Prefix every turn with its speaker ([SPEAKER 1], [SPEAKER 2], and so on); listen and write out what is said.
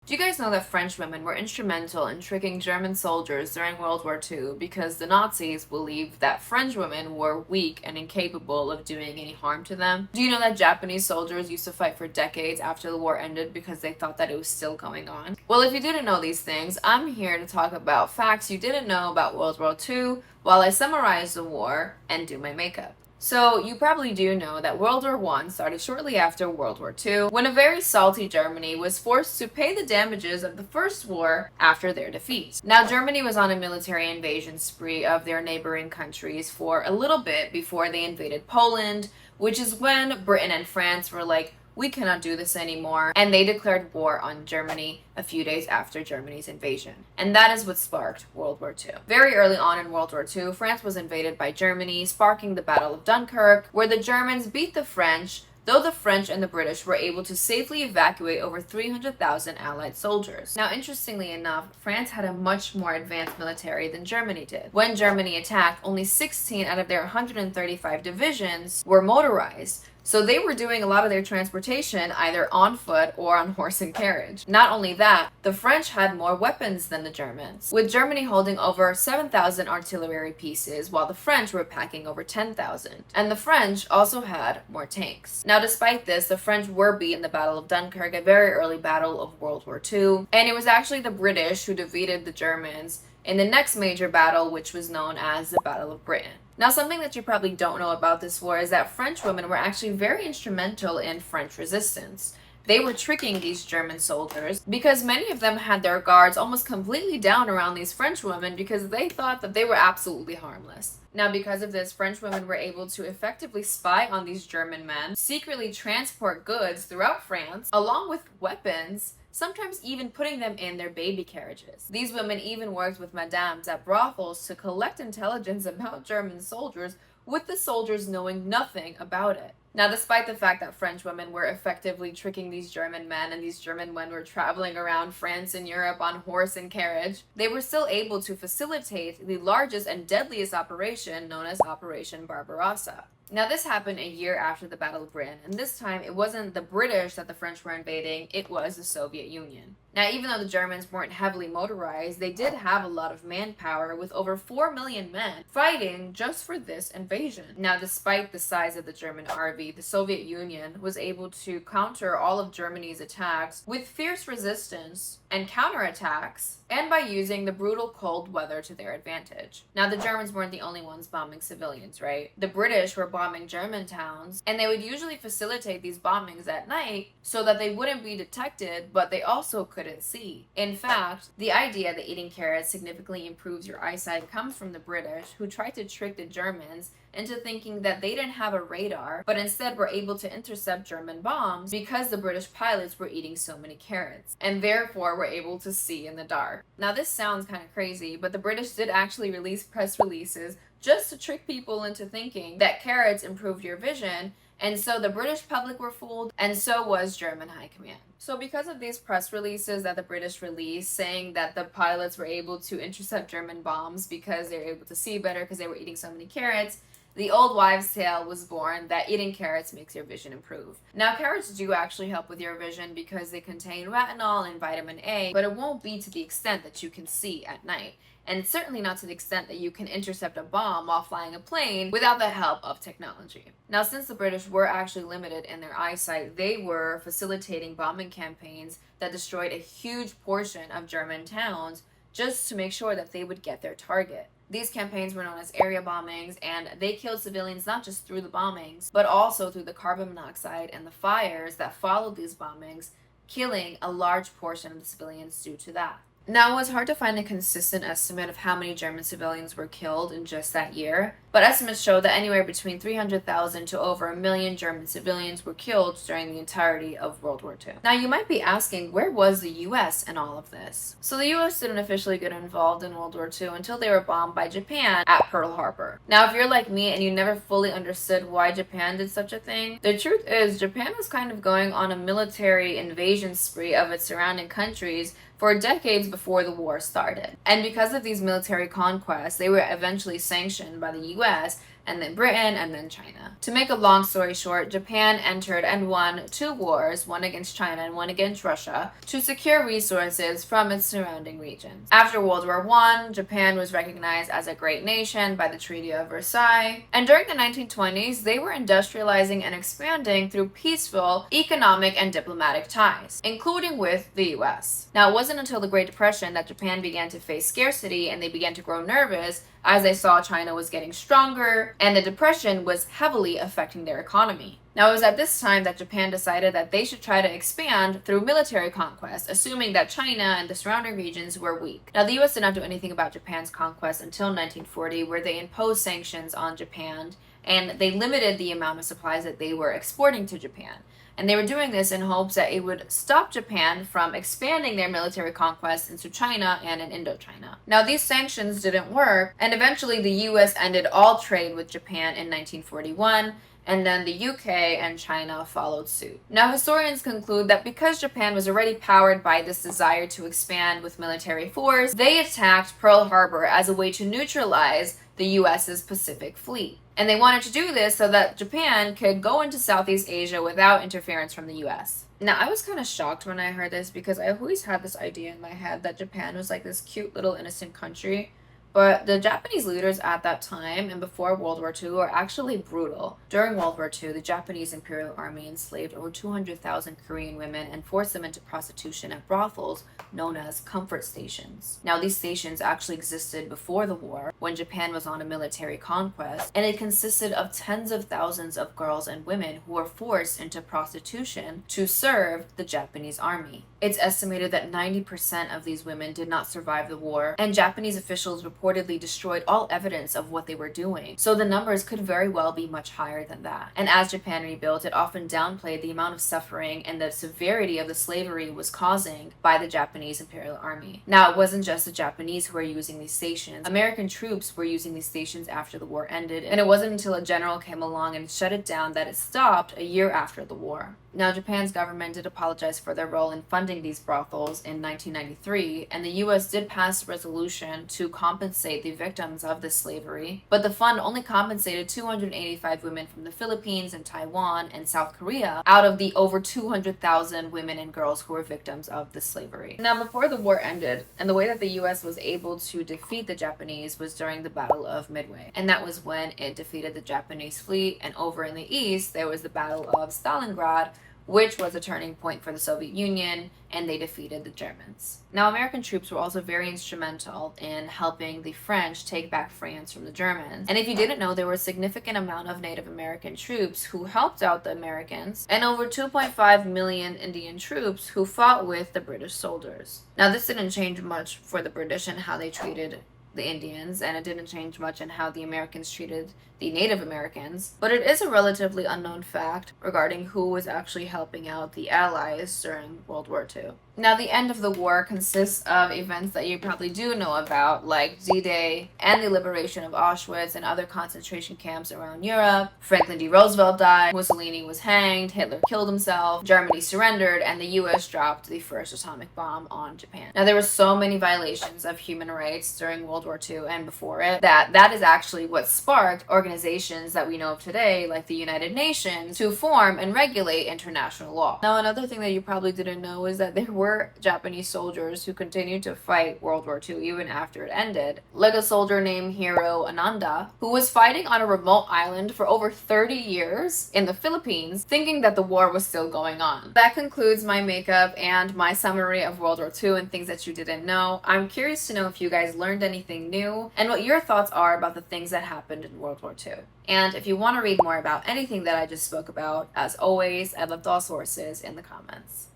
[SPEAKER 1] Do you guys know that French women were instrumental in tricking German soldiers during World War II because the Nazis believed that French women were weak and incapable of doing any harm to them? Do you know that Japanese soldiers used to fight for decades after the war ended because they thought that it was still going on? Well, if you didn't know these things, I'm here to talk about facts you didn't know about World War II while I summarize the war and do my makeup. So, you probably do know that World War I started shortly after World War II, when a very salty Germany was forced to pay the damages of the First War after their defeat. Now, Germany was on a military invasion spree of their neighboring countries for a little bit before they invaded Poland, which is when Britain and France were like, we cannot do this anymore, and they declared war on Germany a few days after Germany's invasion. And that is what sparked World War II. Very early on in World War II, France was invaded by Germany, sparking the Battle of Dunkirk, where the Germans beat the French, though the French and the British were able to safely evacuate over 300,000 Allied soldiers. Now, interestingly enough, France had a much more advanced military than Germany did. When Germany attacked, only 16 out of their 135 divisions were motorized, so they were doing a lot of their transportation either on foot or on horse and carriage. Not only that, the French had more weapons than the Germans, with Germany holding over 7,000 artillery pieces while the French were packing over 10,000. And the French also had more tanks. Now, despite this, the French were beat in the Battle of Dunkirk, a very early battle of World War II, and it was actually the British who defeated the Germans in the next major battle, which was known as the Battle of Britain. Now, something that you probably don't know about this war is that French women were actually very instrumental in French resistance. They were tricking these German soldiers because many of them had their guards almost completely down around these French women because they thought that they were absolutely harmless. Now, because of this, French women were able to effectively spy on these German men, secretly transport goods throughout France, along with weapons, sometimes even putting them in their baby carriages. These women even worked with madames at brothels to collect intelligence about German soldiers, with the soldiers knowing nothing about it. Now, despite the fact that French women were effectively tricking these German men and these German men were traveling around France and Europe on horse and carriage, they were still able to facilitate the largest and deadliest operation known as Operation Barbarossa. Now, this happened a year after the Battle of Britain, and this time it wasn't the British that the French were invading, it was the Soviet Union. Now, even though the Germans weren't heavily motorized, they did have a lot of manpower with over 4 million men fighting just for this invasion. Now, despite the size of the German army, the Soviet Union was able to counter all of Germany's attacks with fierce resistance and counterattacks, and by using the brutal cold weather to their advantage. Now, the Germans weren't the only ones bombing civilians, right? The British were bombing German towns, and they would usually facilitate these bombings at night so that they wouldn't be detected, but they also couldn't see. In fact, the idea that eating carrots significantly improves your eyesight comes from the British, who tried to trick the Germans into thinking that they didn't have a radar, but instead were able to intercept German bombs because the British pilots were eating so many carrots, and therefore were able to see in the dark. Now, this sounds kind of crazy, but the British did actually release press releases just to trick people into thinking that carrots improved your vision, and so the British public were fooled, and so was German high command. So because of these press releases that the British released saying that the pilots were able to intercept German bombs because they were able to see better because they were eating so many carrots, the old wives' tale was born that eating carrots makes your vision improve. Now, carrots do actually help with your vision because they contain retinol and vitamin A, but it won't be to the extent that you can see at night. And certainly not to the extent that you can intercept a bomb while flying a plane without the help of technology. Now, since the British were actually limited in their eyesight, they were facilitating bombing campaigns that destroyed a huge portion of German towns just to make sure that they would get their target. These campaigns were known as area bombings, and they killed civilians not just through the bombings, but also through the carbon monoxide and the fires that followed these bombings, killing a large portion of the civilians due to that. Now, it was hard to find a consistent estimate of how many German civilians were killed in just that year, but estimates show that anywhere between 300,000 to over 1 million German civilians were killed during the entirety of World War II. Now, you might be asking, where was the US in all of this? So the US didn't officially get involved in World War II until they were bombed by Japan at Pearl Harbor. Now, if you're like me and you never fully understood why Japan did such a thing, the truth is Japan was kind of going on a military invasion spree of its surrounding countries for decades before the war started. And because of these military conquests, they were eventually sanctioned by the US and then Britain, and then China. To make a long story short, Japan entered and won 2 wars, one against China and one against Russia, to secure resources from its surrounding regions. After World War I, Japan was recognized as a great nation by the Treaty of Versailles, and during the 1920s, they were industrializing and expanding through peaceful economic and diplomatic ties, including with the US. Now, it wasn't until the Great Depression that Japan began to face scarcity and they began to grow nervous as they saw China was getting stronger and the Depression was heavily affecting their economy. Now, it was at this time that Japan decided that they should try to expand through military conquest, assuming that China and the surrounding regions were weak. Now, the US did not do anything about Japan's conquest until 1940, where they imposed sanctions on Japan and they limited the amount of supplies that they were exporting to Japan. And they were doing this in hopes that it would stop Japan from expanding their military conquest into China and in Indochina. Now, these sanctions didn't work, and eventually the US ended all trade with Japan in 1941, and then the UK and China followed suit. Now, historians conclude that because Japan was already powered by this desire to expand with military force, they attacked Pearl Harbor as a way to neutralize the US's Pacific Fleet. And they wanted to do this so that Japan could go into Southeast Asia without interference from the US. Now, I was kind of shocked when I heard this because I always had this idea in my head that Japan was like this cute little innocent country. But the Japanese leaders at that time and before World War II were actually brutal. During World War II, the Japanese Imperial Army enslaved over 200,000 Korean women and forced them into prostitution at brothels known as comfort stations. Now, these stations actually existed before the war when Japan was on a military conquest, and it consisted of tens of thousands of girls and women who were forced into prostitution to serve the Japanese army. It's estimated that 90% of these women did not survive the war, and Japanese officials reportedly destroyed all evidence of what they were doing. So the numbers could very well be much higher than that. And as Japan rebuilt, it often downplayed the amount of suffering and the severity of the slavery was causing by the Japanese Imperial Army. Now, it wasn't just the Japanese who were using these stations. American troops were using these stations after the war ended, and it wasn't until a general came along and shut it down that it stopped a year after the war. Now, Japan's government did apologize for their role in funding these brothels in 1993, and the US did pass a resolution to compensate the victims of this slavery, but the fund only compensated 285 women from the Philippines and Taiwan and South Korea out of the over 200,000 women and girls who were victims of this slavery. Now, before the war ended, and the way that the US was able to defeat the Japanese was during the Battle of Midway, and that was when it defeated the Japanese fleet, and over in the east, there was the Battle of Stalingrad, which was a turning point for the Soviet Union, and they defeated the Germans. Now, American troops were also very instrumental in helping the French take back France from the Germans. And if you didn't know, there were a significant amount of Native American troops who helped out the Americans, and over 2.5 million Indian troops who fought with the British soldiers. Now, this didn't change much for the British and how they treated the Indians, and it didn't change much in how the Americans treated the Native Americans, but it is a relatively unknown fact regarding who was actually helping out the Allies during World War II. Now, the end of the war consists of events that you probably do know about, like D-Day and the liberation of Auschwitz and other concentration camps around Europe. Franklin D. Roosevelt died, Mussolini was hanged, Hitler killed himself, Germany surrendered, and the US dropped the first atomic bomb on Japan. Now, there were so many violations of human rights during World War II and before it that is actually what sparked organizations that we know of today, like the United Nations, to form and regulate international law. Now, another thing that you probably didn't know is that there were Japanese soldiers who continued to fight World War II even after it ended, like a soldier named Hiro Ananda, who was fighting on a remote island for over 30 years in the Philippines, thinking that the war was still going on. That concludes my makeup and my summary of World War II and things that you didn't know. I'm curious to know if you guys learned anything new and what your thoughts are about the things that happened in World War II. And if you want to read more about anything that I just spoke about, as always, I left all sources in the comments.